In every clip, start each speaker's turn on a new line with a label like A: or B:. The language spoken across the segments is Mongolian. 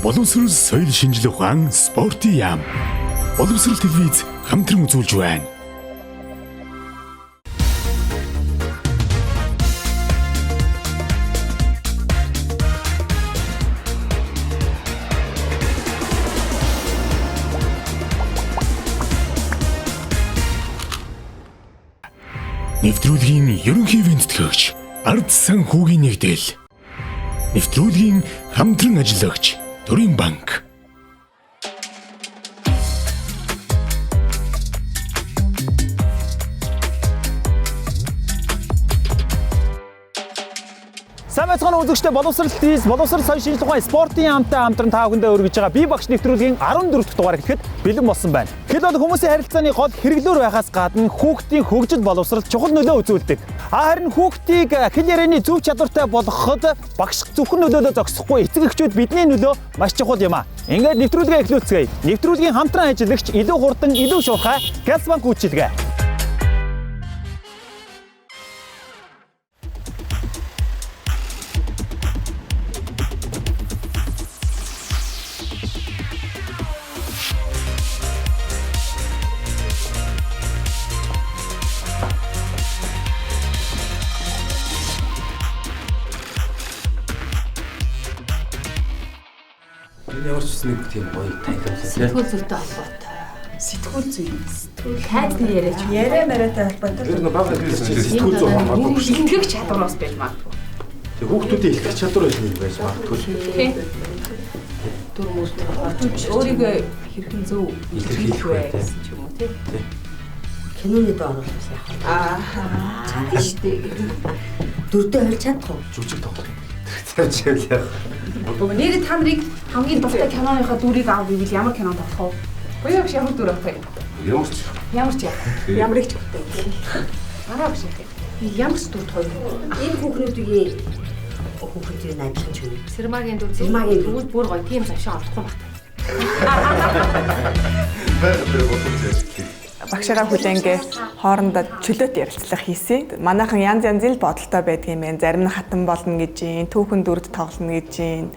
A: Боловсрол соёл шинжилгээ ухаан спортын яам. Боловсрол телевиз хамтран үзүүлж байна. Нэвтрүүлгийн Ерөнхий ивээн тэтгэгч Ард Санхүүгийн Нэгдэл. Нэвтрүүлгийн Хамтран ажиллагч Төрийн банк.
B: Самбайцгааны үзэгчдээ боловсрол телевиз, боловсрол соёл шинжилгээ ухааны спортын яамтай хамтран та бүхэндээ өргөж байгаа бие багш нэвтрүүлгийн 14 дахь дугаар гэхэд бэлэн болсон байна. Хэд бол хүмүүсийн харилцааны гол хэрэглүүр байхаас гадна хүүхдийн хөгжил боловсрол чухал нөлөө үзүүлдэг. Харин хүүхдийг хэл ярианы зөв чадвартай болгоход багш зөвхөн нөлөөлөө зогсохгүй эцэг эхчүүд бидний нөлөө маш чухал юм а. Ингээд нэвтрүүлгээ эхлүүлцгээе. Нэвтрүүлгийн хамтран ажиллагч илүү хурдан, илүү шуурхай Гялс банк үйлчилгээ.
C: Ямар ч нэг тийм гоё танилцуулсан.
D: Сэтгүүл зүйтэй холбоотой.
C: Сэтгүүл зүй.
D: Сэтгүүл хайзны яриач.
E: Яриа мариатай холбоотой.
C: Тэр нэг багт сэтгүүл зүй хамаагүй.
D: Тэтгэгч чадвараас байж магадгүй.
C: Тэг хүүхдүүдийн илтгэх чадвар байж магадгүй.
D: Тийм. Түр мөртөө орж өөрийгөө хэрхэн зөв илэрхийлэх вэ гэсэн ч юм уу тийм.
E: Киноны доор оруулах яах вэ?
D: Чадна шүү дээ.
E: Дөрдөө харж чадах уу?
C: Жүжиг тоглох. Цаашаал яах.
D: Нэр та нарыг хамгийн дуртай киноныхоо дүрийг аав гэвэл ямар кино тоглох вэ? Гоё биш ямар дүр авах юм? Ямар ч яах.
E: Ямарыг ч өгтэй.
D: Араа биш яах. Ямар ч дүр тоо.
E: Энэ хүүхнүүдийн хүүхдийн адилхан ч юм.
D: Сэрмагийн дүр.
E: Сэрмагийн дүр.
D: Бүр гоё тийм завшаа олохгүй байна.
F: Багшаараа хүлээнгээ хоорондоо чөлөөт ярилцлага хийсэн. Манайхан янз янзын бодолтой байдгийн юм. Зарим нь хатан болно гэж юм, түүхэн дүрд тоглоно гэж юм.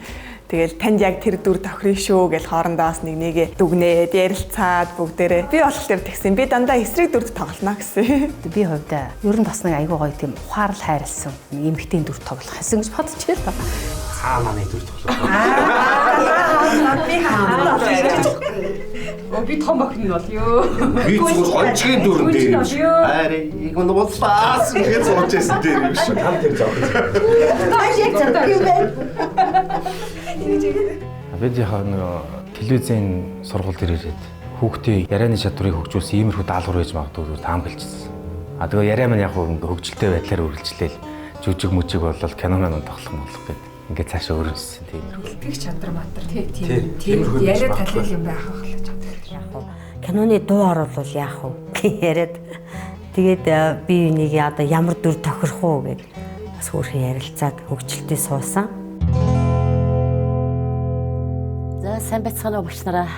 F: Тэгэл танд яг тэр дүр тохирно шүү гэж хоорондоос нэг дүгнээд ярилцаад бүгдээрээ би болох тэр тэгсэн. Би дандаа эсрэг дүрд тоглоно гэсэн.
G: Би хувьдаа ер нь бас нэг айгүй гоё тийм ухаарл хайрлсан эмэгтэй дүр тоглох гэсэн гэж бодчихъя л.
C: Манай дүр тоглох.
E: Би хаа.
D: Би том бохин бол ёо.
C: Би зүгээр онцгийн дүрэн дээр. Арай яг нь боллаас гэж сууж байсан дээр юм шиг. Там тэр зовж.
E: Маш яг зөв юм байна.
H: Бид яг нэг телевизийн сургууль дээр ирээд хүүхдийн ярианы чадварыг хөгжүүлсэн иймэрхүү даалгавар байж магадгүй таамаглажсэн. Тэгээ яриа маань яг хөгжилтэй байдлаар үргэлжлээл жүжиг мүжиг болол кино маань тоглох гэдэг. Ингээд цаашаа өргөжсөн тиймэрхүү.
D: Тэтгэгч чадвар матар тийм яриа талил юм байх ахлаж байна.
E: Киноны дуу оруулал яах вэ? Яриад тэгээд би энийг одоо ямар дүр тохирох уу гэж бас хөөрхөн ярилцаад хөгжилтөй суусан.
G: За сайн байцгаана уу багш нараа.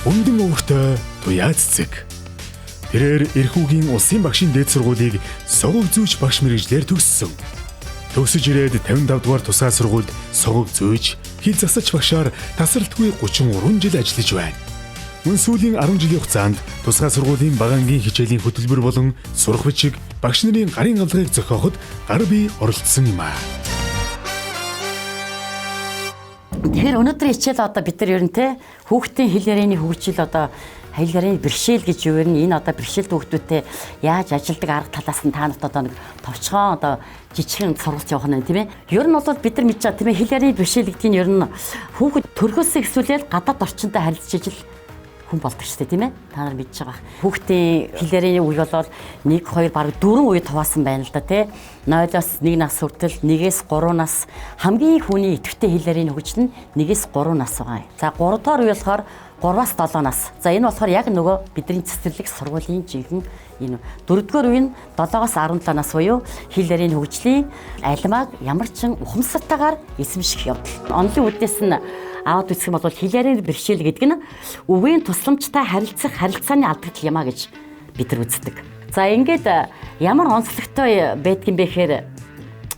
A: Өндөр өвгтэй туяа цэцэг. Тэрээр Ерөнхийгийн улсын багшийн дээд сургуулийг согог зүйч багш мэргэжлэр төгссөн. Төгсөж ирээд 55 дугаар тусгай сургуульд согог зүйч, хил засалч багшаар тасралтгүй 33 жил ажиллаж байна. Мөн сүүлийн 10 жилийн хугацаанд тусгай сургуулийн багангийн хичээлийн хөтөлбөр болон сурах бичиг багш нарын гарын авлагыг зохиоход гар бие оролцсон юм аа.
G: Тэгэхээр өнөөдрийн хичээл одоо бид нар ер нь те хүүхдийн хэл ярианы хөгжил одоо хэл ярианы бэрхшээл гэж юу вэ? Энэ одоо бэрхшээлт хүүхдүүдтэй яаж ажилдаг арга талаас нь та нарт одоо нэг товчхон одоо жижигхэн сургалт явах нь тийм ээ. Ер нь бол бид нар мэдж байгаа тийм ээ хэл ярианы бэрхшээл гэдэг нь ер нь хүүхэд төрхөөсөө эхлүүлээд гадаад орчинтой харилцаж ижил хүн болдог шүү дээ тийм ээ. Та нар мэдж байгаа. Хүүхдийн хэл ярианы үе болоод 1 2 бараг 4 үе туваасан байна л да тий. 0-оос 1 нас хүртэл 1-ээс 3 нас хамгийн хүний идэвхтэй хэл ярианы хөгжил нь 1-ээс 3 нас байгаа. За 3 дахь үе болохоор 3-аас 7 нас. За энэ болохоор яг нөгөө бидний цэцэрлэг сургуулийн жинхэнэ энэ 4-р үе нь 7-оос 17 нас буюу хэл ярианы хөгжлийн алимаг ямар ч ухамсартайгаар эзэмших явдал. Онлын үднээс нь аваад үзэх юм бол хэл ярианы бэрхшээл гэдэг нь өвийн тусламжтай харилцах харилцааны алдагдал юм а гэж бид нар үздэг. За ингээд ямар онцлогтой байдгийм бэ гэхээр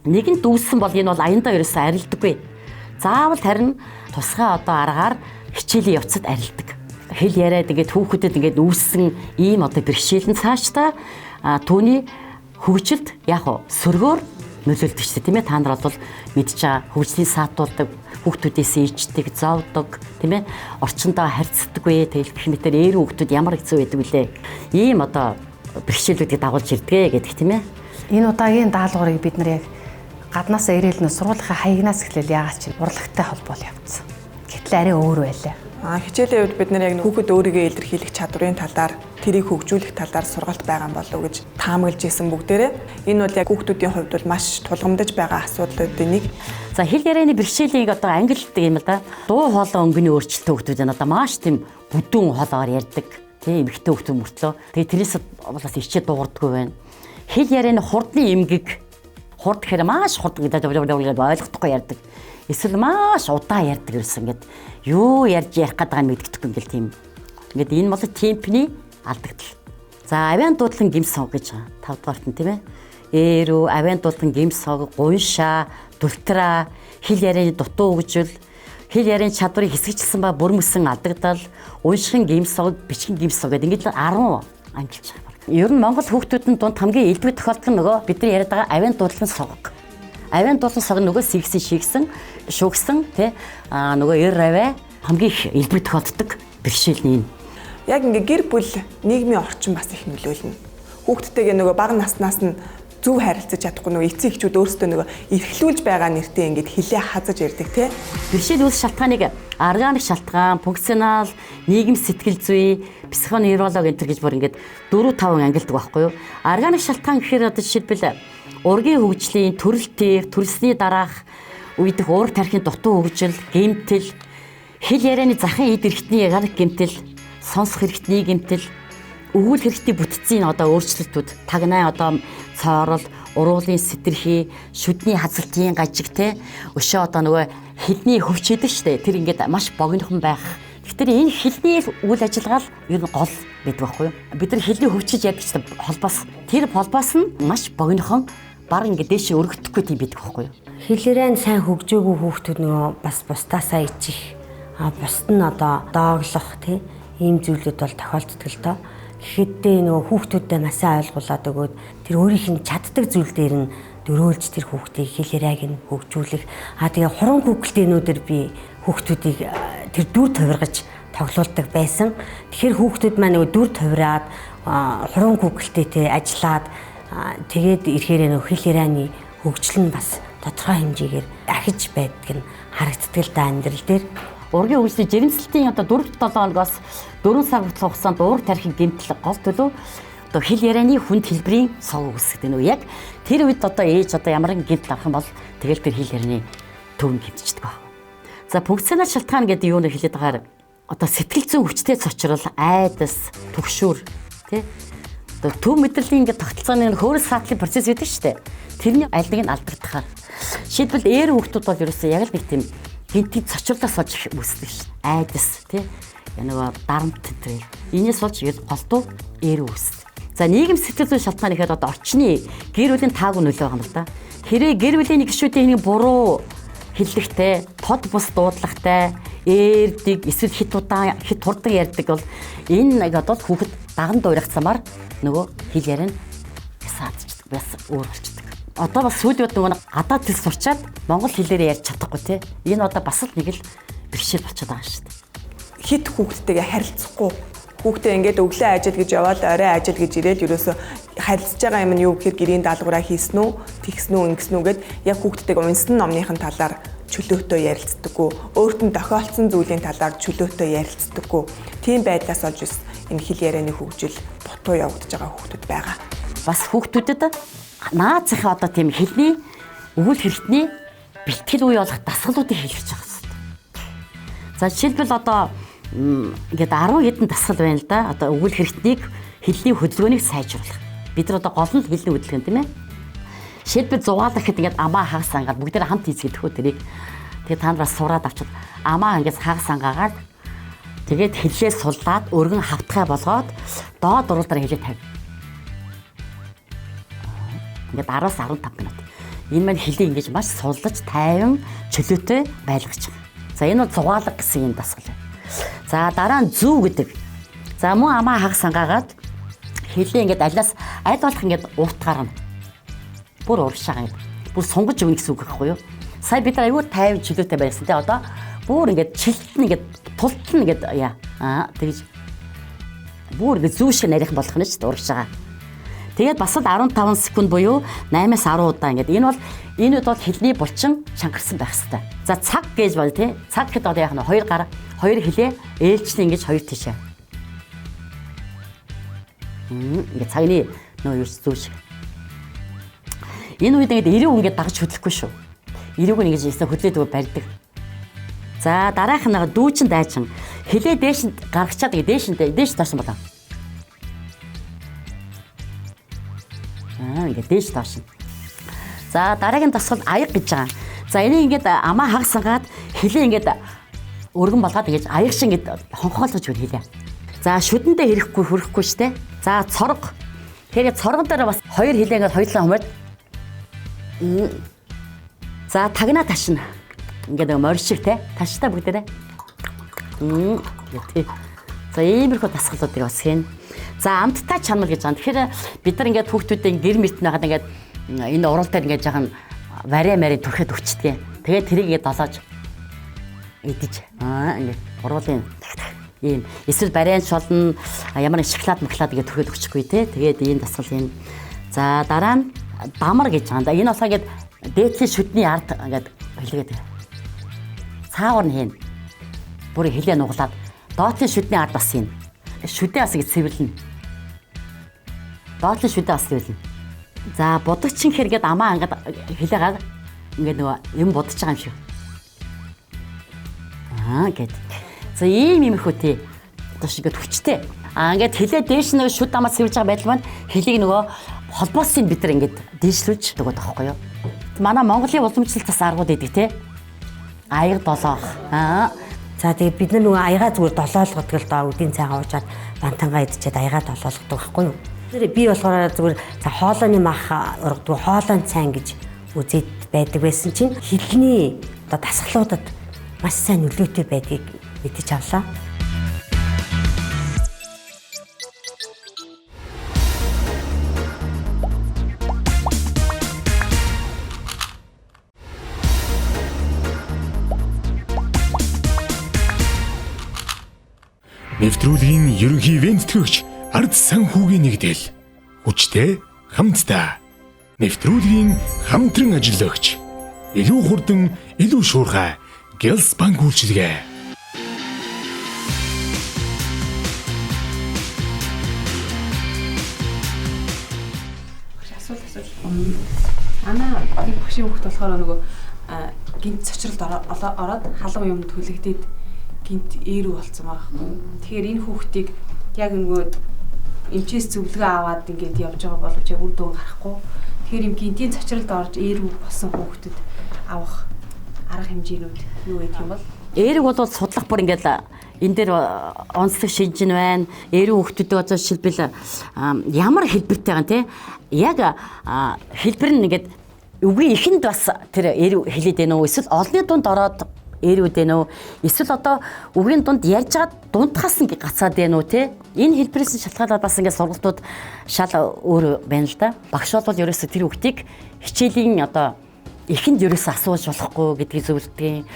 G: Нэгэн дүүссэн бол энэ бол аяндаа ерөөсөө арилдаггүй. Заавал харин тусгай одоо аргаар хичээлийн явцад арилдаг. Хэл яриад ингээд хүүхдэд ингээд үүссэн ийм одоо бэрхшээл нь цаашдаа түүний хөгжилд яг сөргөөр нөлөөлдөг шүү дээ тийм ээ. Та нар бол мэдж байгаа хөгжлийн саатуулдаг, хүүхдүүдээс ичдэг, зовдог тийм ээ. Орчиндөө харьцдаггүй. Тэгэл гэх мэтэр ээр хүүхдүүд ямар хэцүү байдаг вүлээ. Ийм одоо бэрхшээлүүдийг дагуулж ирдэг гэдэг тийм ээ.
I: Энэ удаагийн даалгаврыг бид нар яг гаднаас ирээлнэ сургуулийн хаягнаас эхлээл яагаад чи урлагтай холбоол явцсан. Гэтэл арай өөр байлаа.
F: Хичээлийн үед бид нар яг хүүхэд өөрийгөө илэрхийлэх чадварын талаар, тэрийг хөгжүүлэх талаар сургалт байгаа болов гэж таамаглаж исэн бүгдээрээ. Энэ бол яг хүүхдүүдийн хувьд бол маш тулгамдж байгаа асуудлуудын нэг.
G: За хэл ярианы бэрхшээлийг одоо ангилдаг юм л да. Дуу хоолой өнгөний өөрчлөлтөө хүүхдүүд энэ одоо маш тийм бүдүүн хоолоор ярьдаг. Тийм эмэгтэй хүүхдүүд мөртлөө. Тэгээ тэрнээс бас ичээ дуурдаггүй байна. Хэл ярианы хурдны эмгэг хурд гэхээр маш хурд гэдэг ойлгохдохгүй ярьдаг. Эсвэл маш удаа ярьдаг гэсэн ингээд юу ярьж ярих гэдэг нь мэддэхгүй ингээл тийм. Ингээд энэ бол темпний алдагдал. За авиан дуудлан гимсог гэж 5 дугаарт нь тийм ээ. Eerүү авиан дуудлан гимсог, гуйшаа, дултраа, хэл ярианы дутуу хөгжил, хэл ярианы чадварыг хэсэгчилсэн ба бүрмөсөн алдагдал, уншихын гимсог, бичгийн гимсог гэдэг ингээд 10 ангилж байгаа. Ер нь Монгол хүүхдүүдийн дунд хамгийн элдвэр тохиолдол нь нөгөө бидний яриад байгаа авиан дуудлан сог. Авиан дуудлан сог нөгөө сэгсэн, шигсэн, шүгсэн тий нөгөө эр аваа хамгийн их элдвэр тохиолддог бэрхшээл нь.
F: Яг ингээ гэр бүл нийгмийн орчин бас их нөлөөлнө. Хүүхдтэйгээ нөгөө бага наснаас нь зөв харилцаж чадахгүй нөгөө эцэг эхчүүд өөрсдөө нөгөө эрхлүүлж байгаа нэртэй ингээд хилээ хазаж ярьдаг тий.
G: Бэрхшээл үүсэх шалтгааныг органик шалтгаан, функционал, нийгэм сэтгэл зүй, психоневролог энэ гэж бүр ингээд 4-5 ангилдаг байхгүй юу? Органик шалтгаан гэхээр одоо жишээлбэл ургийн хөгжлийн төрөлтөөр, төрөлсний дараах үедх уур тархины дутуу хөгжил, гэмтэл, хэл ярианы захын эд эрхтний гараг гэмтэл, сонсох эрхтний гэмтэл, өгүүл хэрэгтэй бүтцийн одоо өөрчлөлтүүд тагнаа одоо цоорол, уруулын сэтэрхий, шүдний хазалтын гажиг те өшөө одоо нөгөө хэлний хөвчөдөг штэ тэр ингээд маш богинохон байх. Тэгэхээр энэ хэлний үйл ажиллагаа л ер нь гол гэдэг байхгүй юу? Бид нар хэлний хөвчөж ярьдаг ч холбоос тэр холбоос нь маш богинохон баг ингээд дээшээ өргөдөхгүй тийм байдаг байхгүй юу?
E: Хэлээрээ сайн хөгжөөгүй хүүхдүүд нөгөө бас бусдаасаа ичих бусд нь одоо дооглох тийм ийм зүйлүүд бол тохиолддог л доо. Гэхдээ нөгөө хүүхдүүдэд маш сайн ойлгуулад өгөөд тэр өөрийнх нь чаддаг зүйл дээр нь дөрөөлж тэр хүүхдийг хэл яриаг нь хөгжүүлэх. Тэгээ хуран хүүхэлдээнүүдээр би хүүхдүүдийг тэр дүр тувиргаж тоглуулдаг байсан. Тэгэхээр хүүхдүүд маань нөгөө дүр тувираад хуран хүүхэлдээтэй ажиллаад тэгээд ирэхээр нөгөө хэл ярианы хөгжил нь бас тодорхой хэмжээгээр ахиж байдаг нь харагддаг л да амьдрал дээр.
G: Ургийн хөгжлийн жирэмслэлтийн одоо 4-7 хоногоос 4 сар хүртэл хугацаанд уур тархин гэмтэл гол төлөв одоо хэл ярианы хүнд хэлбэрийн сог үүсгдэг нөө яг тэр үед одоо ээж одоо ямар нэгэн гэмтэл авах юм бол тэгэл тэр хэл ярианы төв нь гэмтчихдэг баг. За функционал шалтгаан гэдэг юу нэ хэлээд байгаа одоо сэтгэл зүйн хүчтэй цочрол, айдас, түгшүүр тий одоо төв мэдрэлийн ингээд тогтолцооны хөөрөл саатлын процесс гэдэг шүү дээ. Тэрний аль нэг нь алдагдахаар жишээлбэл ээр хүүхдүүд бол ерөөсөө яг л нэг тийм гинтийн цочрлоос болж үүсдэг шүү. Айдас тий нөгөө дарамт тэр. Энээс болж голдуу ээр үүсдэг. За нийгэм сэтгэл зүйн шалтгаан ихэд одоо орчны гэр бүлийн таагүй нөлөө байгаа юм л да. Хэрэг гэр бүлийн гишүүдийн нэг буруу хэллэгтэй, тод бус дуудлагатай, ээрдэг, эсвэл хит хурдан ярьдаг бол энэ нэг одоо хүүхэд даган дуурайцсамаар нөгөө хэл яриан саадчихдаг, бас өөр болчихдог. Одоо бас сүүлийн үед нөгөө гадаад хэл сурчаад монгол хэлээр ярьж чадахгүй тий. Энэ одоо бас л нэг л бэрхшээл болчиход байгаа шүү дээ.
F: Хит хүүхдтэйгээ харилцахгүй. Хүүхдээ ингээд өглөө ажил гэж яваад орой ажил гэж ирээд ерөөсө харилцаж байгаа юм нь юу гэхээр гэрийн даалгавраа хийсэн үү, тэгсэн үү, ингэсэн үү гэд яг хүүхдтэйгээ унсан номныхын талаар чөлөөтэй ярилцдаггүй. Өөрт нь тохиолдсон зүйлийн талаар чөлөөтэй ярилцдаггүй. Тийм байдлаас олж энэ хэл ярианы хөгжил дутуу явагдаж байгаа хүүхдүүд байгаа.
G: Бас хүүхдүүдэд наацынхаа одоо тийм хэлний өвөл хэрэгтний бэлтгэл үе болох дасгалуудыг хэлж байгаа юм. За жишээлбэл одоо ингээд 10 хэдэн дасгал байна л да. Одоо өвөл хэрэгтнийг хэлний хөдөлгөөнийг сайжруулах. Бид нар одоо гол нь хэлний хөдөлгөөн тийм ээ. Жишээлбэл зугаалах гэхэд ингээд амаа хагас ангаад бүгд хамт хийцгэдэг хөө тэрийг. Тэгээд та нараас сураад авчаад амаа ингээд хагас ангаагаад тэгээд хэллээ суллаад өргөн хавтгай болгоод доод дуруулаараа хэлээ тавь. Ингээд 10-15 минут. Энэ маань хэлийг ингэж маш суллаж, тайван, чөлөөтэй байлгаж байгаа. За энэ бол зугаалга гэсэн юм дасгал. За дараа нь зүү гэдэг. За мөн амаа хагас хангаагаад хэлээ ингэж алаас аль болох ингэж уутгаарна. Бүр урагшаа ингэ. Бүр сунгаж өгнө гэсэн үг байхгүй юу? Сая бид нар аюул тайван чөлөөтэй байсан те одоо бүр ингэж чилтэн ингэж тултан ингэж яа. Тэгж бүр ингэ зүү шиг нарийнхан болох нь ч урагшаа. Тэгээд бас л 15 секунд буюу 8-аас 10 удаа ингэж энэ бол хэлний булчин чангарсан байх хэрэгтэй. За цаг гэж бол тий. Цаг гэхэд одоо яах нь хоёр хэлээ ээлжний ингэж хоёр тишээ. Ингэ цагны нөө юу зүү шиг. Энэ үед ингэж ирүү ингэ дагаж хөдлөхгүй шүү. Ирүүг ингэж ийсэ хөдлөөд барьдаг. За дараах нь дүүчин дайчин хэлээ дээш гаргачаад дээш таарсан болоо. Ингээд дээш таашна. За дараагийн дасгал аяг гэж байгаа. За энийг ингээд амаа хагасгаад хэлээ ингээд өргөн болгоод ингэж аяг шиг ингээд хонхоолгож хэлээ. За шүдэндээ хүрэхгүй штэ. За цорго. Тэгэхээр цоргон дээр бас хоёр хэлээ ингээд хоёулаа humаад. За тагнаа ташна. Ингээд морь шиг те. Таштай бүгдээрээ. За иймэрхүү дасгалуудыг бас хийн. За амттай чанал гэж байна. Тэгэхээр бид нар ингээд хүүхдүүдийн гэр мэтнэ хаад ингээд энэ урал дээр ингээд жаахан варэ түрхэд өчтгий. Тэгээд тэрийг ингээд долоож идэж. Ингээд уралын ийм эсвэл барианч болно ямар нэг шоколад ингээд түрхэд өчөхгүй те. Тэгээд ийм дасгал хийн. За дараа нь дамар гэж байна. Энэ бас ингээд дээдлийн шүдний ард ингээд хэлгээд. Цаавар нь хийн. Бүр хэлээ нуглаад доотлын шүдний ард бас хийн. Шүдээ бас гэж цэвэрлэнэ. Доотлын шүдээ бас цэвэрлэнэ. За будагчин хэргээд амаа ингээд хэлээгаад ингээд нөгөө юм будаж байгаа юм шиг. Гэт. За иймэрхүү тий. Одоо шиг ингээд хүчтэй. Ингээд хэлээ дээш нөгөө шүд амаа цэвэрж байгаа байдал маань хэлийг нөгөө холбоосын бид нар ингээд дээшлүүлж өгöd байгаа байхгүй юу? Манай Монголын уламжлалтаас аргууд идэг тий. Аяг долоох.
E: За тэгээд бид нар нөгөө аягаа зүгээр долоолгодог л доо үдийн цайгаа уужаад бантангаа идчихэд аягаа долоолгодог байхгүй юу? Тэр би болохоор зүгээр за хоолойны мах ургадаг хоолойн цайн гэж үзээд байдаг байсан чинь хэлний одоо дасгалуудад маш сайн нөлөөтэй байдгийг мэдэж авлаа.
A: Нэвтрүүлгийн ерөнхий ивээн тэтгэгч Ард Санхүүгийн Нэгдэл. Хүчтэй хамтдаа. Нэвтрүүлгийн хамтран ажиллагч. Илүү хурдан, илүү шуурхай Гялс банк үйлчилгээ.
D: Асуулт. Ана нэг багшийн хүүхд болохоор нөгөө гинт цочролд ороод халуун юм түлэгдээд гинт eerүү болсон байгаа. Тэгэхээр энэ хүүхдийг яг нөгөө эмчээс зөвлөгөө аваад ингээд явж байгаа боловч яг үр дүн гарахгүй. Тэгэхээр юм гинтийн цочролд орж eerүү болсон хүүхдэд авах арга хэмжээнүүд юу гэдэг юм бол?
G: Eerэг бол судлах бүр ингээд энэ дээр онцлог шинжин байна. Eerүү хүүхдүүдээ одоо жишээлбэл ямар хэлбэртэй байгаа те. Яг хэлбэр нь ингээд үгүй ихэнд бас тэр eerүү хэлээд байна уу? Эсвэл олны дунд ороод eerүүд ээ нөө эсвэл одоо үгийн дунд ярьж байгаа дундхаас нь гацаад байна уу те энэ хэлбэрээс шалтгаалаад бас ингээд сургалтууд шал өөр байна л да. Багш бол ерөөсө тэр хүүхдийг хичээлийн одоо ихэнд ерөөсө асууж болохгүй гэдгийг зөвлөдөг.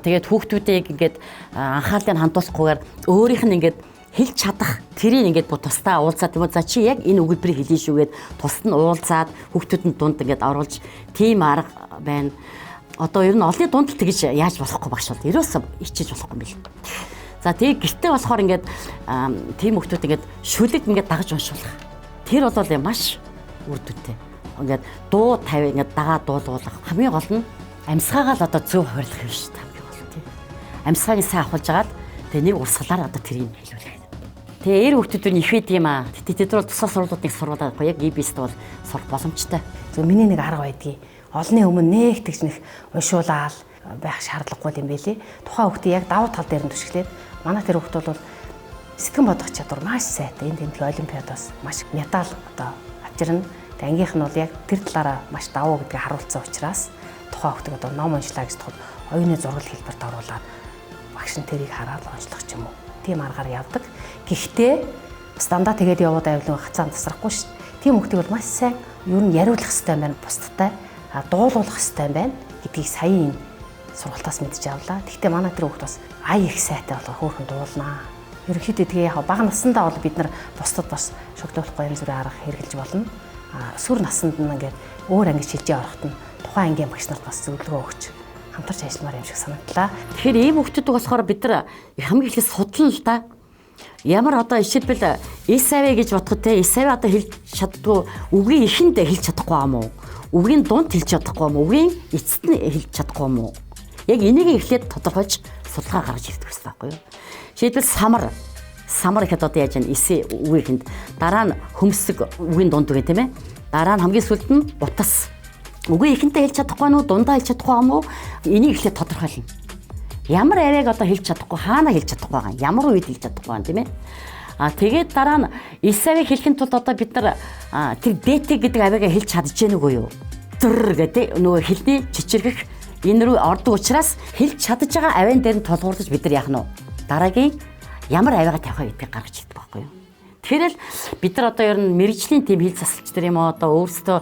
G: Тэгээд хүүхдүүдийг ингээд анхаарлыг хандуулахгүйгээр өөрийнх нь ингээд хэлж чадах тэрийг ингээд тусдаа уулзаад юм. За чи яг энэ үгүйбэрийг хэлнэ шүүгээд тусад нь уулзаад хүүхдүүдэнд дунд ингээд оруулж тийм арга байна. Одоо ер нь олны дунд тэгж яаж болохгүй багш бол ерөөсөө ичиж болохгүй юм бэл. За тэгээ гэртээ болохоор ингээд тийм хүмүүс ингээд шүлэг ингээд дагаж уншуулах. Тэр бол маш үр дүнтэй. Ингээд дуу тавь ингээд дагаа дуулуулах. Хамгийн гол нь амьсгаагаа л одоо зөв хуваарлах юм шүү дээ. Хамгийн гол нь тийм. Амьсгааг сайн авахулж агаад тэгээ нэг урсгалаар одоо тэрийг хэлүүлэх. Тэгээ эр хүүхдүүд нь их байдаг юм аа. Тэд бол тусгай сургуулиудыг сургуулаад яг ИБС-д бол сурах боломжтой.
I: Зөв миний нэг арга байдгийг олны өмнө нэг тэгж нэг уншуулаад байх шаардлагагүй юм байлээ. Тухайн хүүхдээ яг давуу тал дээр нь түшиглээд манай тэр хүүхд бол сэтгэн бодох чадвар маш сайтай. Энд тэмдэг олимпиадаас маш медаль одоо авчирна. Тэгээ ангийнх нь бол яг тэр талаараа маш давуу гэдгийг харуулсан учраас тухайн хүүхдийг одоо ном уншлаа гэж тохиол оюуны зураг хэлбэрт оруулаад багш нь тэрийг хараад уншлах ч юм уу. Тийм аргаар явдаг. Гэхдээ бас дандаа тэгээд яваад авилан хацаан тасрахгүй шүү дээ. Тийм хүүхдийг бол маш сайн ер нь яриулах хэрэгтэй байна, бусдтай дуулуулах хэрэгтэй байна гэдгийг сая энэ сургалтаас мэдж авлаа. Гэхдээ манай тэр хүүхд бас ая их сайтай болго хөөрхөн дуулнаа. Ерөнхийдөө тэгээ яг бага насндаа бол бид нар бусдад бас шогтуулахгүй янз бүрийн арга хэрэгжилж болно. Сүр наснд нь ингээд өөр анги шилжээ ороход нь тухайн ангийн багш нарт бас зөвлөгөө өгч хамтарч ажилламаар юм шиг санагдлаа.
G: Тэгэхээр ийм хүүхдүүд болохоор бид нар хамгийн ихээс судлан л да. Ямар одоо жишээлбэл эсавэ гэж бодоход те эсавэ одоо хэлж чаддгүй үгийн ихэнд хэлж чадахгүй юм уу? Үгийн дунд хэлж чадахгүй юм уу? Үгийн эцэст нь хэлж чадахгүй юм уу? Яг энийг эхлээд тодорхойлж судалгаа гаргаж ирдэг гэсэн байхгүй юу? Жишээлбэл самар гэхэд одоо яаж яана эсэ үгийнхэнд дараа нь хөмсг үгийн дунд үгүй тийм ээ. Дараа нь хамгийн сүүлд нь утас. Үгийн ихэнтэй хэлж чадахгүй нь дундаа хэлж чадахгүй юм уу? Энийг эхлээд тодорхойлно. Ямар авийг одоо хэлж чадахгүй хаана хэлж чадахгүй байгаа юм? Ямар үед хэлж чадахгүй юм тийм ээ? Тэгээд дараа нь эсавыг хэлэхэд тулд одоо бид нар тэр дэт гэдэг авигаа хэлж чадж гэнэ үгүй юу? Төр гэдэг нөгөө хэлний чичиргэх энэ рүү ордог учраас хэлж чадж байгаа авийн дээр нь тулгуурлаж бид нар яах нь вэ? Дараагийн ямар авигаа тавих гэдгийг гаргаж ирдэг байхгүй юу? Тэгэхээр л бид нар одоо ер нь мэрэгжлийн тийм хэл засалч нар юм одоо өөрсдөө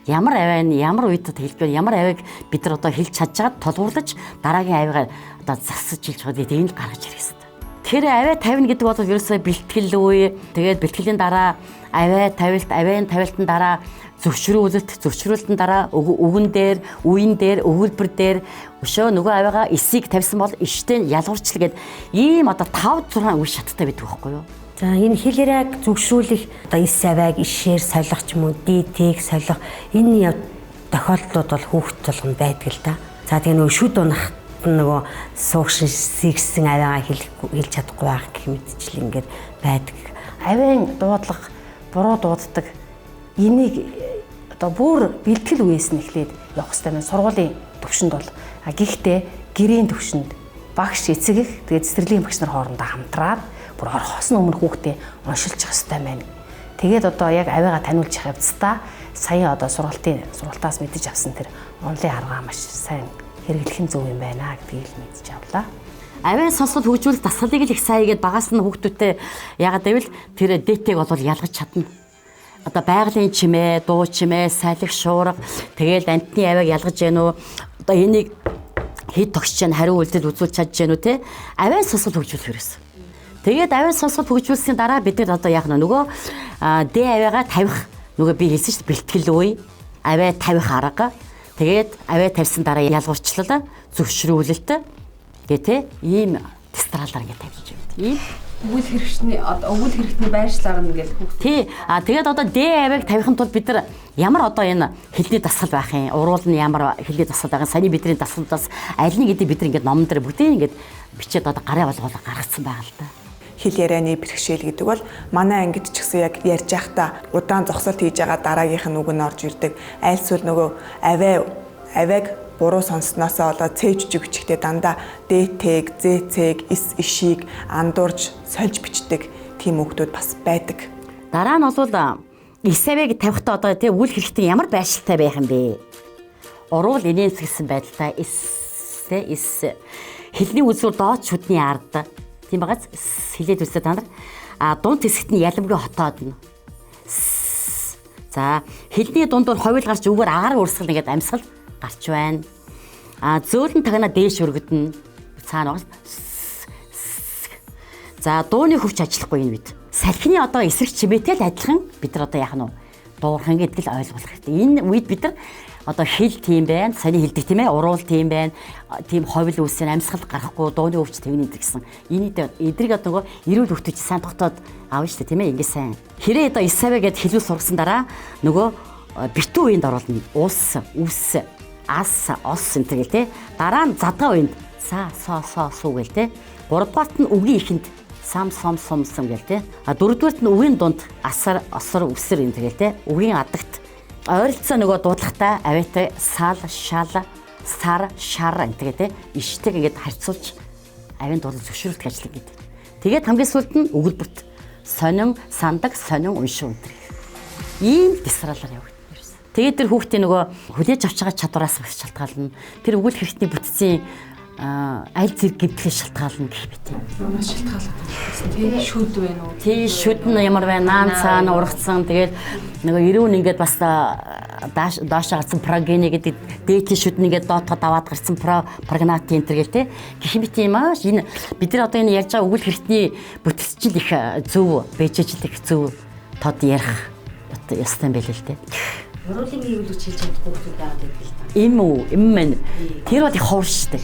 G: ямар авийн ямар үед хэлдэг ямар авийг бид нар одоо хэлж чадж байгаад тулгуурлаж дараагийн авигаа одоо засаж хэлж байгаа гэдгийг энд гаргаж ирэх хэрэгтэй. Тэгэхээр авиа тавина гэдэг бол ерөөсөө бэлтгэл үе. Тэгээд бэлтгэлийн дараа авиа тавилтын дараа зөвшөөрүүлэлтэн дараа үгэн дээр, үеийн дээр, өгүүлбэр дээр өшөө нөгөө авиагаа эсийг тавьсан бол иштэй ялгуурчл гээд ийм одоо 5-6 үе шаттай байдаг байхгүй юу?
E: За энэ хэл яриаг зөвшөөрөх одоо эс авиаг ишээр солих ч юм уу, дитийг солих энэ тохиолдлууд бол хүүхэд болгонд байдаг л да. За тэгээ нөгөө шүд унахт нөгөө суугшин сэгсэн авиагаа хэлж чадахгүй байх гэх мэтчил ингээд байдаг.
I: Авийн дуудлага буруу дууддаг энийг одоо бүр бэлтгэл үеэс нь эхлээд явах хэрэгтэй байна. Сургуулийн төвшөнд бол гэхдээ гэрийн төвшөнд багш эцэг их тэгээд цэцэрлэгийн багш нар хоорондоо хамтраад бүр орхосны өмнө хүүхдээ уншилчих хэрэгтэй байна. Тэгээд одоо яг авиагаа таниулж явцдаа сая одоо сургалтаас мэдэж авсан тэр онлын арга маш сайн хэрэглэх нь зөв юм байна гэдгийг л мэдэж авлаа.
G: Авиа сонсгол хөгжүүлэх дасгалыг л их сайн игээд багаас нь хүүхдүүтэй ягаад гэвэл тэр дэтэйг бол ялгаж чадна. Одоо байгалийн чимээ, дуу чимээ, салхи шуурга тэгээд амтны авиаг ялгаж гэнэ үү? Одоо энийг хэд тогсч जैन хариу үйлдэл үзүүлж чадж гэнэ үү те? Авиа сонсгол хөгжүүлэх хэрэгсэн. Тэгээд авиа сонсгол хөгжүүлсийн дараа бид нар одоо яах нь нөгөө дэ авиагаа тавих нөгөө би хэлсэн шүү дээ бэлтгэл үе, авиа тавих арга. Тэгээд авиа тавьсан дараа ялгуурчлал, зөвшөөрүүлэлт гэх те ийм тестраалаар ингэ тавьж байна. Ийм
D: өгүүл хэрэгтний байршлаар нь ингээл хүүхд.
G: Тий. Тэгээд одоо Д авийг тавихын тулд бид нар ямар одоо энэ хэлний дасгал байх юм? Уруул нь ямар хэлний дасгал байгаа? Саяны бидний дасгалдаас аль нэг гэдэг бид нар ингээд номон дээр бүгдийг ингээд бичээд одоо гарын болгоолоо гаргацсан байгаа л да.
F: Хэл ярианы бэрхшээл гэдэг бол манай ангид ч гэсэн яг ярьж байхдаа удаан зогсолт хийж байгаа дараагийнх нь үг нь орж ирдэг. Айлсвал нөгөө авиаг буруу сонссноосоо болоод цээжж бичгтээ дандаа дэтэг, зээцэг, эс ишийг андуурж сольж бичдэг тийм хүүхдүүд бас байдаг.
G: Дараа нь бол эсавыг тавихтаа одоо тийм үйл хэрэгтэн ямар байшилтай байх юм бэ? Уруул инээсгэсэн байдалтай эс хэлний үзүүр доод шүдний ард тийм багаз хэлээд үстэй та нар дунд хэсэгт нь яламгүй хотоод нь. За хэлний дундуур ховил гарч үгээр агаар урсгал нэгэд амьсгал гарч байна. Зөөлөн тагнаа дээш өргөднө. Цаана бас. За дууны хөвч ажиллахгүй энэ үед. Салхины одоо эсрэг чимээтэй л адилхан бид нар одоо яах нь дуурхан гэдэг л ойлгох хэрэгтэй. Энэ үед бид нар одоо хэл тийм байна, саний хэлдэг тийм ээ, уруул тийм байна, тийм ховил үүссэн амьсгал гарахгүй, дууны хөвч тэгнэ гэсэн. Эдрийг одоо эрүүл хөвтөж сайн тогтоод аав штэ тийм ээ, ингэ сайн. Хэрэг одоо эсавэ гэд хэлүүл сургасан дараа нөгөө битүү үеинд оруулна. Ус, үс, ас, ос энэ гэл те. Дараа нь задгаа үеинд са, суу гэл те. Гуравдугаарт нь үгийн ихэнд сам гэл те. Дөрөвдүгээрт нь үгийн дунд асар, осор, үсэр энэ гэл те. Үгийн адагт ойролцоо нөгөө дуудлагатай авиатай сал, шал, сар, шар энэ те. Иштэйг ингээд харьцуулж авийн дуудлага зөвшөөрөлт ажиллах гэдэг. Тэгээд хамгийн сүүлд нь өгүүлбэрт сонин, сандаг, сонин уншин энэ. Ийм дисралаар явагдана. Тэгээд тэр хүүхдийн нөгөө хүлээж авч байгаа чадвараас бас шалтгаална. Тэр өгүүл хэрэгтний бүтцийн аль зэрэг гэмтлээ шалтгаална гэх мэт юм.
D: Маш шалтгаалаад байна. Тий шүд байна уу?
G: Тий шүд нь ямар байна? Наан цаана ургацсан. Тэгээд нөгөө эрүүн ингээд бас доош гарсан прогены гэдэг дээдлийн шүд нь ингээд доотоо даваад гарсан прогнати энэ төр гээл те. Гэх мэт юм аа. Энэ бид нар одоо энэ ярьж байгаа өгүүл хэрэгтний бүтцчил их зөв, бэжжил их зөв тод ярих ястай юм байл л те.
E: Уруулын гэвэл хийж чадахгүй хүмүүс байгаад байдаг л та.
G: Им үү? Им мэн. Тэр бол их ховор штэ.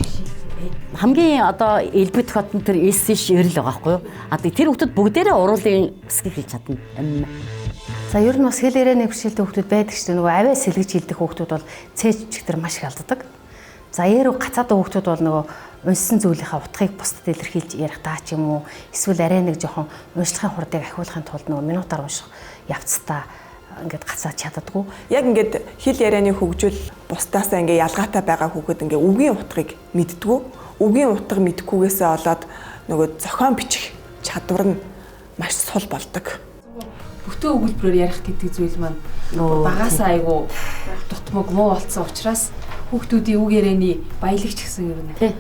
G: Хамгийн одоо элбэг хотон тэр эсэж өрөл байгаа байхгүй юу? Тэр хүмүүс бүгдээрээ уруулын хэсгийг хийж чадна.
I: За ер нь бас хэл ярианы бэрхшээлтэй хүмүүс байдаг ч нөгөө авиа сэлгэж хилдэг хүмүүс бол цээжчгтэр маш их алддаг. За яруу гацаад хүмүүс бол нөгөө унссан зүйлийнхаа утгыг бусдад илэрхийлж ярих таа ч юм уу эсвэл арай нэг жоохон уншлагын хурдыг ахиулахын тулд нөгөө минутаар унших явцдаа ингээд гацаад чаддаггүй.
F: Яг ингээд хэл ярианы хөгжил бусдаасаа ингээд ялгаатай байгаа хүүхэд ингээд үгийн утгыг мэддэггүй. Үгийн утга мэдхгүйгээсээ болоод нөгөө зохион бичих чадвар нь маш сул болдог.
D: Бүтэн өгүүлбэрээр ярих гэдэг зүйл маань багаасаа айгу дутмаг муу болцсон учраас хүүхдүүдийн үг ярианы баялагч гэсэн юм байна.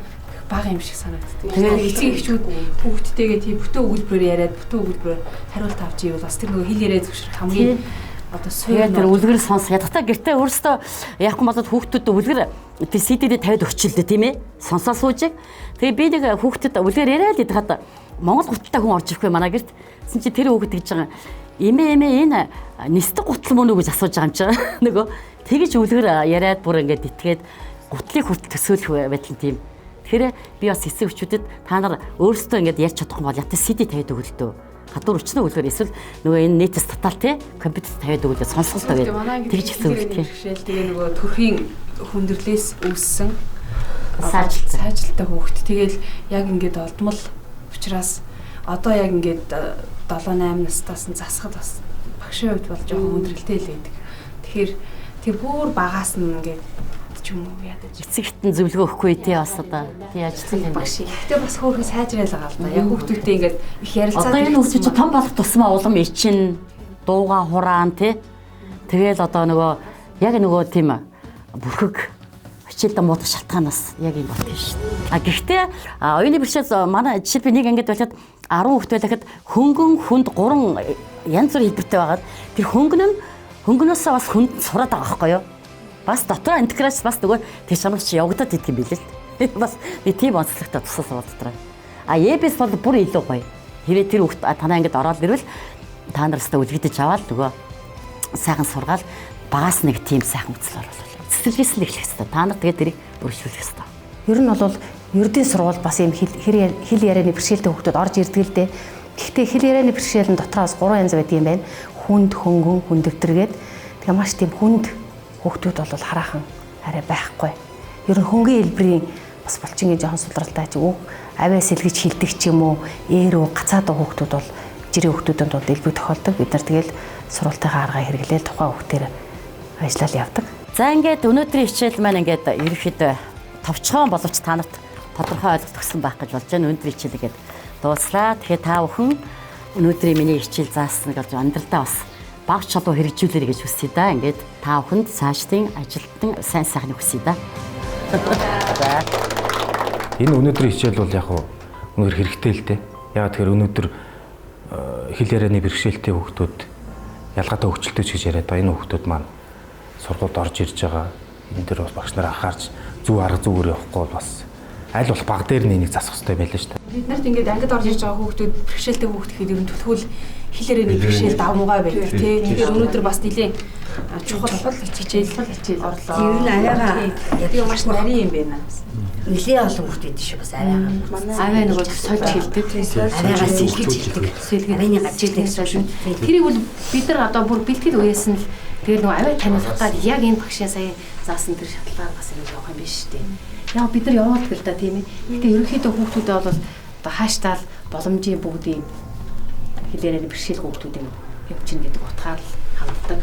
D: Бага юм шиг санагддаг. Тэгээд эцэг эхчүүд хүүхдтэйгээ тийм бүтэн өгүүлбэрээр яриад бүтэн өгүүлбэрээр хариулт авч ивэл бас тэр нөгөө хэл яриа зөвшөөрөх хамгийн одоо сүйр
G: тэр үлгэр сонс ядахтаа гэртээ өөрөөсөө яахгүй болоод хүүхдүүд үлгэр тэр CD-д тавиад өчөлдөө тийм ээ сонсоо суужиг. Тэгээ би нэг хүүхдэд үлгэр яриад идэх хад Монгол гуталтай хүн орж ирэхгүй манай гэрт. Тэсэн чи тэр хүүхэд гэж байгаа эмээ энэ нисдэг гутал мөн үү гэж асууж байгаа юм чи нөгөө тэгэж үлгэр яриад бүр ингээд итгээд гутлыг хүртэл төсөөлөх байдал тийм. Тэгэхээр би бас эсэг хүчүүдэд та нар өөрсдөө ингээд ярьж чадахгүй бол ятаа CD тавиад өгөлдөө. Хадуур өчнөө үлгэр эсвэл нөгөө энэ нийтэс татал тий компьютер тавиад өгөлдөө сонсголтоо гэдэг тэгж хэсэг үлдэх.
D: Тэгээ нөгөө төрхийн хүндрэлээс үүссэн
G: саажилттай
D: хүүхэд. Тэгэл яг ингээд олдмол учраас одоо яг ингээд 7-8 настаас нь засахад бас багшийн хувьд бол жоохон хүндрэлтэй л байдаг. Тэгэхээр тэр бүр багаас нь ингээд ч юм уу ядаж
G: эцэгтэн зөвлөгөө өгөхгүй тий бас одоо тий ажиллах
D: багш. Гэтэ бас хөөрхөн сайжраал байгаа л да. Яг хүүхдүүдтэй ингээд их ярилцаад
G: одоо энэ хүүхдүүд том болох тусмаа улам ичин дууга хураан тий. Тэгэл одоо нөгөө яг нөгөө тийм бүрхэг хичээлдээ муудах шалтгаанаас яг юм болчих шүү дээ. Гэхдээ оюуны бэрхшээл манай жишээлбэл нэг ангид болоод 10 хүүхэд байхад хөнгөн хүнд 3 янз бүр хэлбэртэй байгаад тэр хөнгөнөөсөө бас хүнд сураад байгаа байхгүй юу? Бас дотор интеграц бас нөгөө тэр чанар чи явагдаад идэх юм билээ л. Бас би тийм онцлогтой тусаас дотроо. Эбэс бол бүр илүү гоё. Хэрвээ тэр хүүхэд танаа ангид ороод ирвэл та нараас та үлгэгдэж аваад нөгөө сайхан сургаал багаас нэг тийм сайхан үзэл оруулах. Цэцэрлэгээс л эхлэх хэрэгтэй. Та нар тэгээд тэрийг өргөжлүүлэх хэрэгтэй.
I: Ер нь бол ердийн сургууль бас юм хэл ярианы бэрхшээлтэй хүүхдүүд орж ирдэг л дээ. Гэхдээ хэл ярианы бэрхшээл нь дотроос 3 янз байдаг юм байна. Хүнд, хөнгөн, хүндөвтэргээд тэгээ маш тийм хүнд хүүхдүүд бол хараахан арай байхгүй. Ер нь хөнгөн хэлбэрийн бас булчингийн жоохон сулралтай ч үг авиа сэлгэж хилдэг ч юм уу ээрөө гацаад хүүхдүүд бол жирийн хүүхдүүдэнд бол элбэг тохиолдог. Бид нар тэгэл сургалтынхаа аргаа хэрэглээл тухайн хүүхдээр ажиллаад явдаг.
G: За ингээд өнөөдрийн хичээл маань ингээд ерөнхийдөө товчхон боловч та нарт тодорхой ойлголт өгсөн байх гэж болж байна. Өнөөдрийн хичээлгээд дууслаа. Тэгэхээр та бүхэн өнөөдрийн миний хичээл заасан гэж амьдралдаа бас багш чулуу хэрэгжүүлээрэй гэж хүсье да. Ингээд та бүхэнд цаашдын ажилтан сайн сайхныг хүсье да.
H: Энэ өнөөдрийн хичээл бол яг өнөр хэрэгтэй л дээ. Яг тэгэхээр өнөөдөр хэл ярианы бэрхшээлтэй хүүхдүүд ялгаатай хөгжилтэй ч гэж яриад байгаа. Энэ хүүхдүүд маань сургуульд орж ирж байгаа. Энэ дээр бас багш нар анхаарч зөв арга зүгээр явахгүй бас аль болох баг дээр нэг засах хэрэгтэй байлаа шүү дээ.
D: Бид нарт ингээд ангид орж ирж байгаа хүүхдүүд бэрхшээлтэй хүүхд гэхэд ер нь төлхөл хэл ярианы бэрхшээл давмгай байдаг тий. Тэгэхээр өнөөдөр бас нэлийн чухал хичээл орлоо.
E: Ер нь авиагаа
D: яг маш нарийн юм байна.
E: Нэлээ олон хүүхдүүд шүү бас авиагаа.
D: Авиа нөгөө сольж хэлдэг.
E: Авиагаа сэлгэж хэлдэг. Авианы гажигдэх шүү.
I: Тэрийг бол бид нар одоо бүр бэлтгэл үеэс нь тэгээд нөгөө авиа таниулах гад яг энэ багшаа сая заасан тэр шатлаар бас ингэ явах юм биш шүү дээ. Яг бид нар явуулдаг л да тийм ээ. Гэтэ ерөнхийдөө хүүхдүүдэд бол одоо хаашtaal боломжийн бүгдийн хэл ярианы бэрхшээл хүүхдүүдийн явчихна гэдэг утгаар л ханддаг.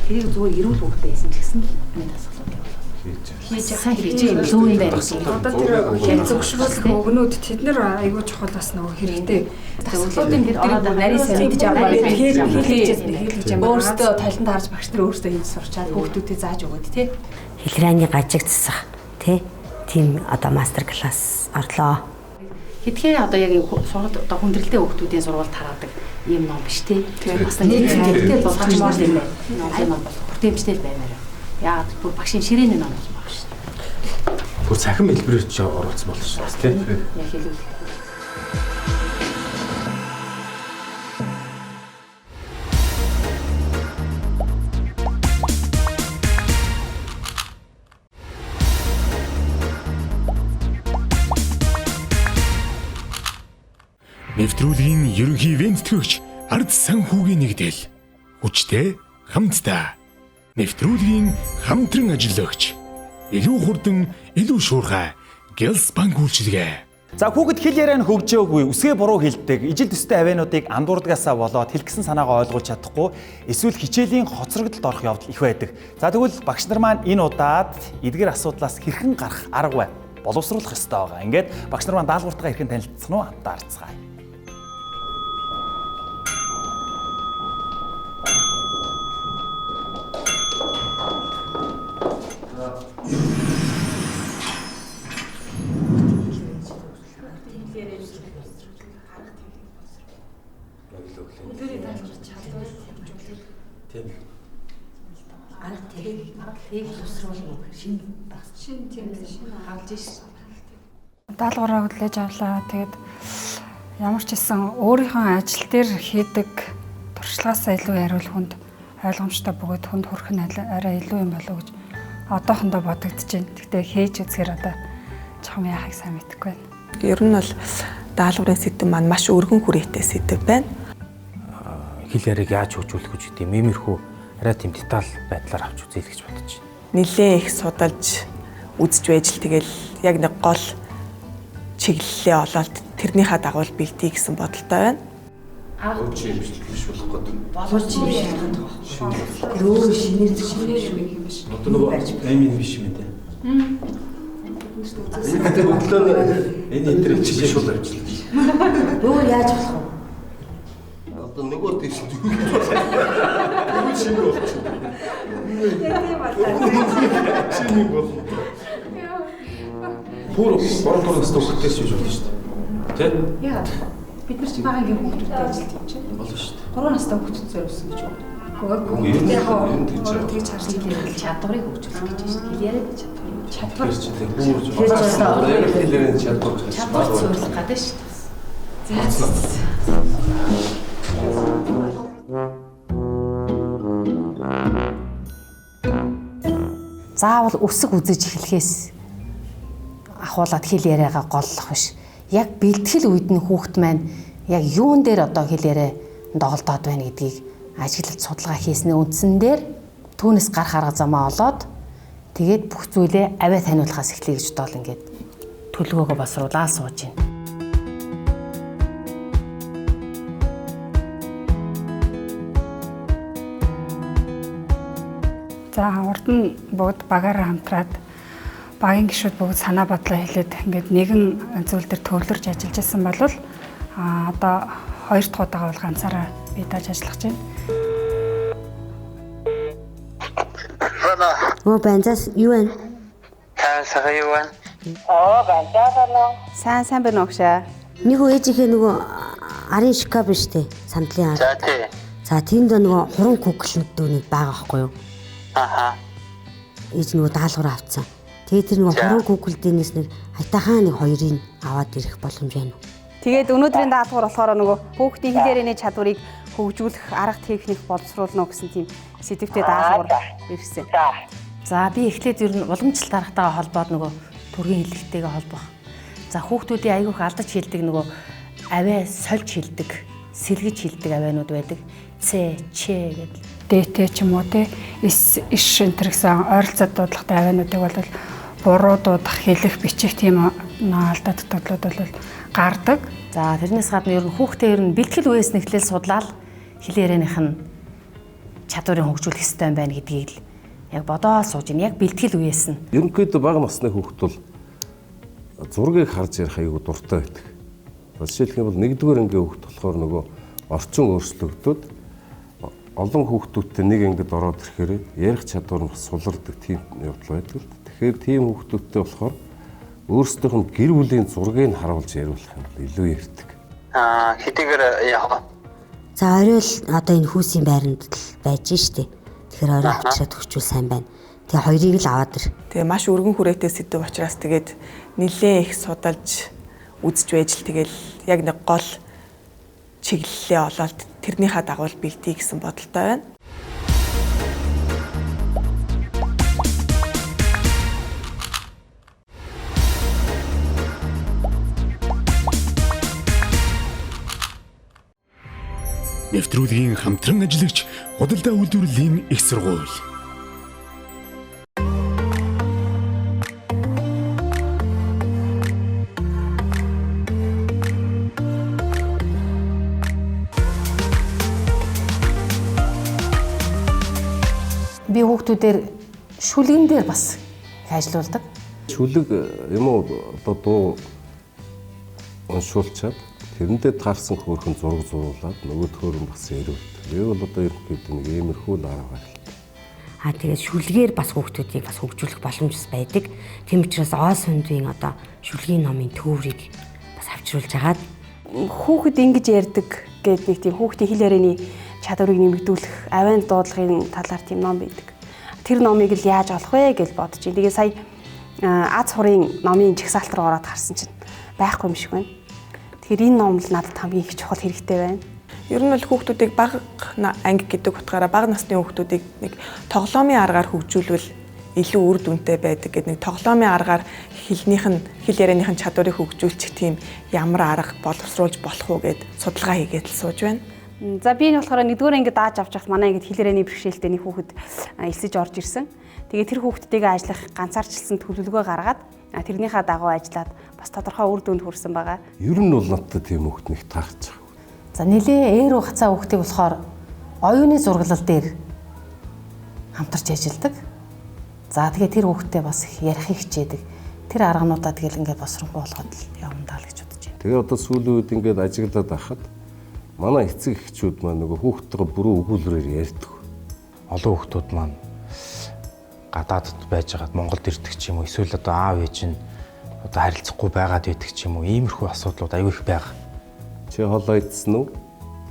I: Тэрийг зүгээр эрүүл хүүхдээ хийсэн ч гэсэн энэ асуудал явуулах. хийж явах гэж юм лүү юм байна.
J: Одоо тэр зөвшөөрөх өгнүүд тэд нэр айгүй чухал бас нөгөө хэрэгтэй.
D: Өглөөдийн тэр нарийн сайн мэдж аваад хэлж юм. Өөрөөсөө талент харж багш нар өөрөөсөө хийж сурчаад хүүхдүүдэд зааж өгöd тий.
E: Хэлрээний гажиг засах тий. Тийм одоо мастер класс орлоо.
I: Хэдхэн одоо яг сургалт одоо хүндрэлтэй хүүхдүүдийн сургалт хараадаг юм ном биш тий. Бас нэг хэрэгтэй болгоомжмоор юм байна. Ном бол хүртээмжтэй баймаар. Яа бүр багшийн ширээний ном байна шүү.
H: Бүр цахим хэлбэрээр ч оруулсан болно шүү тий.
I: Яг хэлвэл
A: нэвтрүүлгийн ерөнхий ивээн тэтгэгч Ард Санхүүгийн Нэгдэл. Хүчтэй хамтдаа. Нэвтрүүлгийн Хамтран ажиллагч. Илүү хурдан, илүү шуурхай. Гялс банк үйлчилгээ.
B: За хүүхэд хэл яриа нь хөгжөөгүй, үсгээ буруу хэлдэг, ижил төстэй авиануудыг андуурдагаасаа болоод хэлгсэн санаагаа ойлгуулж чадахгүй, эсвэл хичээлийн хоцрогдолд орох явдал их байдаг. За тэгвэл багш нар маань энэ удаад эдгээр асуудлаас хэрхэн гарах арга вэ? Боловсруулах ёстой байгаа. Ингээд багш нар маань даалгавартайгаа хэрхэн танилцсан уу? Хамтдаа харцгаая.
J: Даалгавраа хүлээж авлаа. Тэгээд ямар ч гэсэн өөрийнхөө ажил дээр хийдэг туршлагаасаа илүү яриул хүнд ойлгомжтой бөгөөд хүнд хүрэх нь арай илүү юм болов уу гэж одоохондоо бодогдож байна. Гэхдээ хийж үзэхээр одоо чам яахыг сайн мэдэхгүй байна.
F: Ер нь бол даалгаврын сэдэв маань маш өргөн хүрээтэй сэдэв байна.
H: Хэл яриаг яаж хөгжүүлэх гэж үгүй мэмэрхүү арай тийм деталь байдлаар авч үзээл гэж бодож байна.
F: Нилээ их судалж үзэж байж л тэгэл яг нэг гол чиглэлээ олоод тэрнийхээ дагуу бэлтий гэсэн бодолтой байна.
C: Өөчийн бичлэг биш болох гэдэг.
E: Боловсрол өөр шинээр юм биш.
H: Одоо нөгөө аймын биш юм дээ.
C: Тэгээд өглөө энэ интернет биш бол авчлаа.
E: Өөр яаж болох вэ?
C: Одоо нөгөө тийш нөгөө шинэ болчихсон. Шинэ болно.
H: Бүр 3 настай хүүхдээс хийж болно шүү дээ. Тэ?
D: Яа. Бид нар ч багагийн хүүхдүүдтэй ажиллаж юм чинь.
H: Болно шүү дээ.
D: 3 настай хүүхдүүд зориулсан гэж байна.
C: Гэхдээ яг
D: тэгж харж хэлээ чадварыг хөгжүүлэх гэж байна. Хэл яриад чадвар
C: ч тийм бүр яг хэлээр чадвар
D: зөвлөх гэдэг шүү дээ.
I: заавал өсөг үзэж эхлэхээс ахуулаад хэл яриагаа голлох биш. Яг бэлтгэл үед нь хүүхэд маань яг юун дээр одоо хэл яриа доголдоод байна гэдгийг ажиглалт судалгаа хийсний үндсэн дээр түүнээс гарах арга замаа олоод тэгээд бүх зүйлээ авиа таниулахаас эхлэе гэж бодлоо ингээд төлөвөөгөө босруулаад сууж байна.
J: За урд нь бүгд багаараа хамтраад багийн гишүүд бүгд санаа бодлоо хэлээд ингээд нэгэн зүйл дээр төвлөрж ажиллаж байсан бол одоо 2 дахь удаага бол ганцаараа би тааж ажиллаж байна.
E: Бэнзас юу вэ?
K: Сайн юу вэ?
D: Сайн байна уу гшаа?
E: Нэг ээжийнхээ нөгөө арын шкаф биш үү? Сандлын ар.
K: За тий.
E: За тэнд нөгөө хуран куклэнтүүд байгаа байхгүй юу?
K: Аха.
E: Ээж нөгөө даалгавар авцсан. Тэгээд тэр нөгөө хуран куклдээс нэг хайтаахаа нэг хоёрыг аваад ирэх боломж байна уу?
D: Тэгээд өнөөдрийн даалгавар болохоор нөгөө хүүхдийн хэл ярианы чадварыг хөгжүүлэх арга техник боловсруулна гэсэн тийм сэдвтэй даалгавар ирсэн.
I: За би эхлээд ер нь уламжлалт аргатайгаа холбоод нөгөө төргийн хэллэгтэйгээ холбох. За хүүхдүүдийн аягүйх алдаж хэлдэг нөгөө авиа сольж хэлдэг, сэлгэж хэлдэг авианууд байдаг. Ч гэдэг.
J: ДТ ч юм уу те иш энтер гэсэн ойролцоод дуудлагатай авиануудыг бол буруу дуудах, хэлэх, бичих тийм алдаа дутагдлууд бол гардаг.
I: За тэрнээс гадна ер нь хүүхдээ ер нь бэлтгэл үеэс нэхлээл судлаад хэл ярианых нь чадварыг хөгжүүлэх хэрэгтэй байна гэдгийг л Яг бодоод сууж ин яг бэлтгэл үеэс нь.
C: Ерөнхийдөө бага насны хүүхэд бол зургийг харж ярих аюу дуртай байдаг. Жишээлх юм бол 1-р ангийн хүүхэд болохоор нөгөө орчин өөрчлөгдөд олон хүүхдүүдтэй нэг ангид ороод ирэхээр ярих чадвар нь сулардаг тийм явдал байдаг. Тэгэхээр тийм хүүхдүүдтэй болохоор өөрсдийнх нь гэр бүлийн зургийг харуулж яриулах юм бол илүү ярьдаг.
K: Хэдийгээр яг
E: За орой л одоо энэ хүүсийн байранд л байж штэ. Тэгэхээр орой авчираад өгчүүл сайн байна. Тэгээ хоёрыг л аваад ир.
F: Тэгээ маш өргөн хүрээтэй сэдв учраас тэгээд нэлээ их судалж үзэж байж л тэгэл яг нэг гол чиглэлээ олоод тэрнийхээ дагуу бэлтий гэсэн бодолтой байна.
A: Нэвтрүүлгийн хамтран ажиллагч худалдаа үйлдвэрлэлийн их сургууль.
I: Би хүүхдүүдээр шүлгэн дээр бас их ажиллаулдаг.
C: Шүлэг юм уу одоо дуу уншуулчаад тэрэндээ таарсан хөөрхөн зураг зуруулаад нөгөөдхөр нь бас яриулт. Би бол одоо ерөнхийдөө нэг иймэрхүү л арга байлаа.
E: Тэгээд шүлгээр бас хүүхдүүдийг бас хөгжүүлэх боломж байдаг. Тийм учраас оос хүндийн одоо шүлгийн номын төврийг бас авчруулж агаад
D: Хүүхэд ингэж ярьдаг гэдэг нэг тийм хүүхдийн хэл ярианы чадварыг нэмэгдүүлэх авиан дуудлагын талаар тийм ном байдаг. Тэр номыг л яаж олох вэ гэж бодож байна. Тэгээ сая аз сурын номын жигсаалт руу ороод харсан чинь байхгүй юм шиг байна. Тэгэхээр энэ ном л надад хамгийн их чухал хэрэгтэй байна.
F: Ер нь бол хүүхдүүдийг бага анги гэдэг утгаараа бага насны хүүхдүүдийг нэг тоглоомын аргаар хөгжүүлвэл илүү үр дүнтэй байдаг гэдэг нэг тоглоомын аргаар хэл ярианых нь чадварыг хөгжүүлчих тийм ямар арга боловсруулж болох уу гэд судалгаа хийгээд л сууж байна.
D: За би энэ болохоор 1-р ангид дааж авч явах манай ангид хэл ярианы бэрхшээлтэй нэг хүүхэд элсэж орж ирсэн. Тэгээ тэр хүүхдтэйгээ ажиллах ганцаарчилсан төлөвлөгөө гаргаад тэрнийхээ дагуу ажиллаад бас тодорхой үр дүнд хүрсэн байгаа.
C: Ер нь бол надад тийм хүүхд нэг таарч байгаа.
I: За нэлээ ээр ухацаа хүүхдийг болохоор оюуны зураглал дээр хамтарч ажилладаг. За тэгээ тэр хүүхдтэй бас их ярих хичээдэг. Тэр аргануудаа тэгэл ингээд босронгуй болгоод явна даа л гэж бодож байна.
C: Тэгээ одоо сүүлийн үед ингээд ажиглаад байхад манай эцэг эхчүүд маань нөгөө хүүхдтэйгээ бүрэн өгүүлбэрээр ярьдаг.
H: Олон хүүхдүүд маань гадаадд байж байгаад Монголд ирдэг ч юм уу эсвэл одоо аав ээж нь одоо харилцахгүй байгаад байдаг ч юм уу иймэрхүү асуудлууд аюу их байгаа.
C: Чи хоолоо идсэн үү?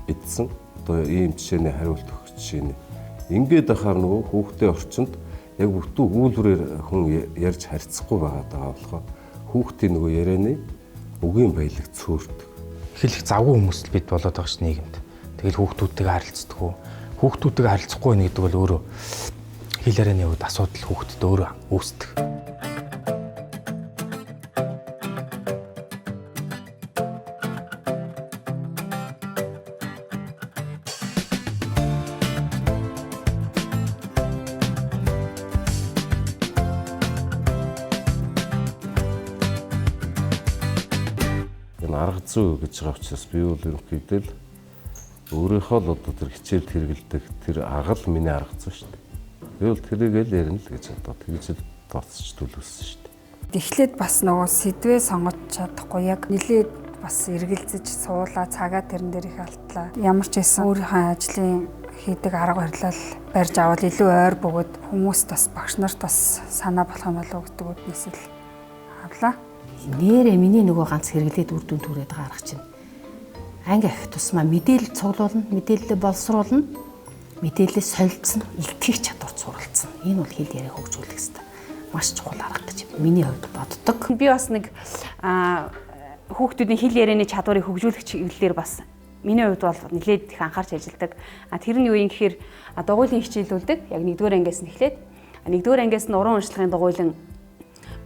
C: Идсэн. Одоо ийм жишээний хариулт өгөх жишээ. Ингээд байхаар нөгөө хүүхдийн орчинд яг бүтэн өгүүлбэрээр хүн ярьж харьцахгүй байгаа болохоор хүүхдийн нөгөө ярианы үгийн баялаг цөөрдөг.
H: Их завгүй хүмүүс л бид болоод байгаа ш нийгэмд. Тэгэл хүүхдүүдтэйгээ харилцдаг уу? Хүүхдүүдтэйгээ харилцахгүй байх гэдэг бол өөрөө хэл ярианы үед асуудал хүүхдэд өөрөө үүсдэг.
C: Арга зүй гэж байгаа учраас би бол ерөнхийдөө л өөрийнхөө л одоо тэр хичээл хэрэгэлдэг тэр арга л миний арга зүй шүү дээ. Би бол тэрийг л ярина л гэж одоо тэгж л тооцож төлөвлөсөн шүү дээ.
J: Эхлээд бас нөгөө сэдвээ сонгож чадахгүй яг нэлээд бас эргэлзэж суулаа цагаа тэрэн дээр их алтлаа. Ямар ч байсан өөрийнхөө ажлын хийдэг арга барилал барьж авал илүү ойр бөгөөд хүмүүст бас багш нарт бас санаа болох юм болов гэдэг үднээс л авлаа.
I: Нэрээ миний нөгөө ганц хэрэглээд үр дүнд хүрээд байгаа арга чинь. Анги ах тусмаа мэдээлэл цуглуулна, мэдээлэлээ боловсруулна, мэдээлэлээ солилцсон, илтгэх чадвар суралцсан. Энэ бол хэл яриа хөгжүүлэх ёстой. Маш чухал арга гэж миний хувьд боддог.
D: Би бас нэг хүүхдүүдийн хэл ярианы чадварыг хөгжүүлэх чиглэлээр бас миний хувьд бол нэлээд их анхаарч ажилладаг. Тэр нь юу юм гэхээр дугуйлын хичээлүүлдэг. Яг 1-р ангиас нь эхлээд 1-р ангиас нь уран уншлагын дугуйлан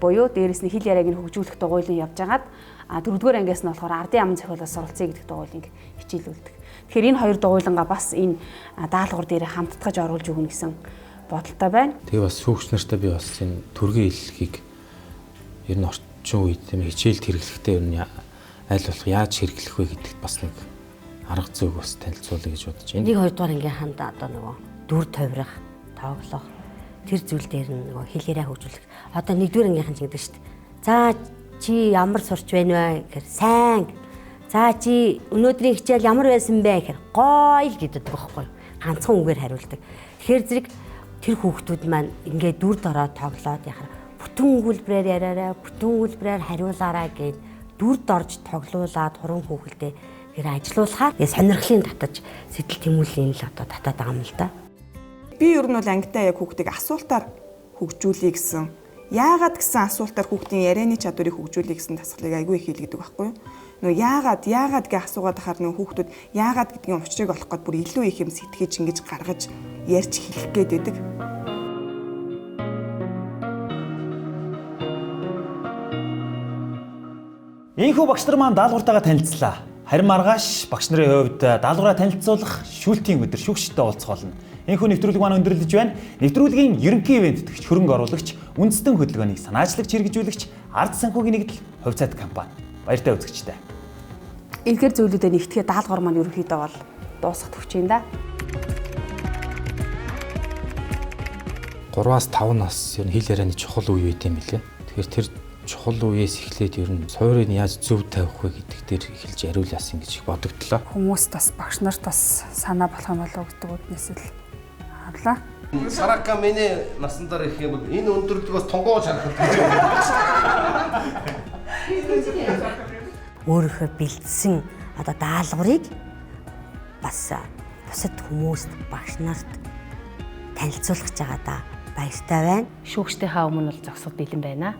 D: буюу дээрэс нь хэл яриаг нь хөгжүүлэх дугуйлан явж агаад 4-р ангиас нь болохоор ардын аман зохиолоос суралцъя гэдэг дугуйлыг хичээлүүлдэг. Тэгэхээр энэ хоёр дугуйлангаа бас энэ даалгавар дээр хамтдагж оруулж өгнө гэсэн бодолтой байна.
H: Тэгээ бас шүүгч нартай би бас энэ төргийн хэллэгийг ер нь орчин үед тийм хичээлд хэрэглэхдээ ер нь аль болох яаж хэрэглэх вэ гэдэгт бас нэг арга зүйг бас танилцуулъя гэж бодож байна.
E: 1-2 дугаар ангийн ханд одоо нөгөө дүр тойрох, тоглох тэр зүйл дээр нөгөө хэл яриа хөгжүүлэх. Одоо 1-р ангийнхан ч гэдэг шүү дээ. За чи ямар сурч байна вэ гэхээр сайн. За чи өнөөдрийн хичээл ямар байсан бэ гэхээр гоё л гэдэг байхгүй юу? Ганцхан үгээр хариулдаг. Тэгэхээр зэрэг тэр хүүхдүүд маань ингээд дүрд ороод тоглоод яхаар бүтэн өгүүлбэрээр яриараа, бүтэн өгүүлбэрээр хариулаараа гэд дүрд орж тоглуулад хуран хүүхэлдээ гэр ажиллуулахаар сонирхлын татаж сэтэл тэмүүллийн л одоо татаад байгаа юм л да.
F: Би ер нь бол ангитай яг хүүхдийг асуултаар хөгжүүлэе гэсэн. Яагаад гэсэн асуултаар хүүхдийн ярианы чадварыг хөгжүүлэе гэсэн тасгалыг айгүй их хийлгэдэг байхгүй юу? Нөгөө яагаад гэж асуугаад ахаар нөгөө хүүхдүүд яагаад гэдгийн учрыг олох гээд бүр илүү их юм сэтгэж ингэж гаргаж ярьж хэлэх гээд байдаг.
B: Ийхүү багш нар маань даалгавартайгаа танилцлаа. Харин маргааш багш нарын хувьд даалгавраа танилцуулах шүүлтийн өдөр шүүгчтэй уулзах болно. Ийхүү нэвтрүүлэг маань өндөрлөж байна. Нэвтрүүлгийн ерөнхий ивээн тэтгэгч хөрөнгө оруулагч, үндэстэн хөдөлгөөний санаачлагч хэрэгжүүлэгч Ард Санхүүгийн Нэгдэл хувь цаад компани. Баяртай үзэгчтэй.
D: Эдгээр зүйлүүдэд нэгтгэхэд даалгавар маань ерөнхийдөө бол дуусах төвч юм да.
H: 3-5 нас ер нь хэл ярианы чухал үе байт юм билээ. Тэгэхээр тэр чухал үеэс эхлээд ер нь суурийг яаж зөв тавих вэ гэдэг дээр эхэлж яриулаас ингэж бодогдлоо.
J: Хүмүүс бас багш нарт бас санаа болох юм болов гэдэг үднээс л харлаа.
C: Сарака миний насандар их юм бол энэ өндөрлөгөөс тунгууж харах гэж
E: өөрөөхөө бэлдсэн одоо даалгаврыг бас бусад хүмүүст багш нарт танилцуулах гэж байгаа да. Баяртай байна.
I: Шүүгчдийнхаа өмнө бол зогсоод бэлэн байна.